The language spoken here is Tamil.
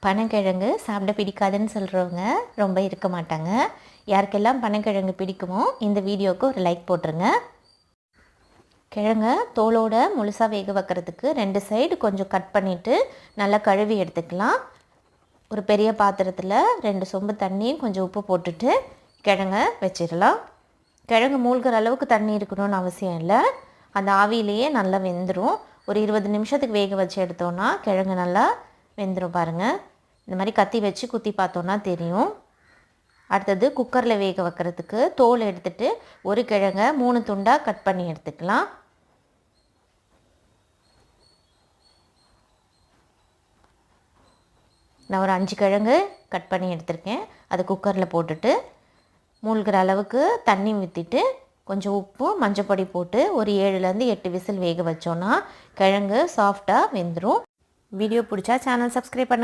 பனங்கிழங்கு சாப்பிட பிடிக்காதுன்னு சொல்கிறவங்க ரொம்ப இருக்க மாட்டாங்க. யாருக்கெல்லாம் பனங்கிழங்கு பிடிக்குமோ இந்த வீடியோவுக்கு ஒரு லைக் போட்டுருங்க. கிழங்க தோலோடு முழுசாக வேக வைக்கிறதுக்கு 2 சைடு கொஞ்சம் கட் பண்ணிவிட்டு நல்லா கழுவி எடுத்துக்கலாம். ஒரு பெரிய பாத்திரத்தில் 2 சொம்பு தண்ணி கொஞ்சம் உப்பு போட்டுட்டு கிழங்க வச்சிடலாம். கிழங்கு மூழ்கிற அளவுக்கு தண்ணி இருக்கணும்னு அவசியம் இல்லை. அந்த ஆவியிலேயே நல்லா வெந்துடும். ஒரு 20 நிமிஷத்துக்கு வேக வச்சு எடுத்தோன்னா கிழங்கு நல்லா வெந்துடும் பாருங்கள். இந்த மாதிரி கத்தி வச்சு குத்தி பார்த்தோன்னா தெரியும். அடுத்தது குக்கரில் வேக வைக்கிறதுக்கு தோல் எடுத்துகிட்டு ஒரு கிழங்கை 3 துண்டாக கட் பண்ணி எடுத்துக்கலாம். நான் ஒரு 5 கிழங்கு கட் பண்ணி எடுத்திருக்கேன். அது குக்கரில் போட்டுட்டு மூழ்கிற அளவுக்கு தண்ணி ஊற்றிட்டு கொஞ்சம் உப்பு மஞ்சப்பொடி போட்டு ஒரு 7லேருந்து 8 விசில் வேக வச்சோன்னா கிழங்கு சாஃப்டாக வெந்துடும். வீடியோ பிடிச்சா சேனல் சப்ஸ்கிரைப் பண்ணுங்கள்.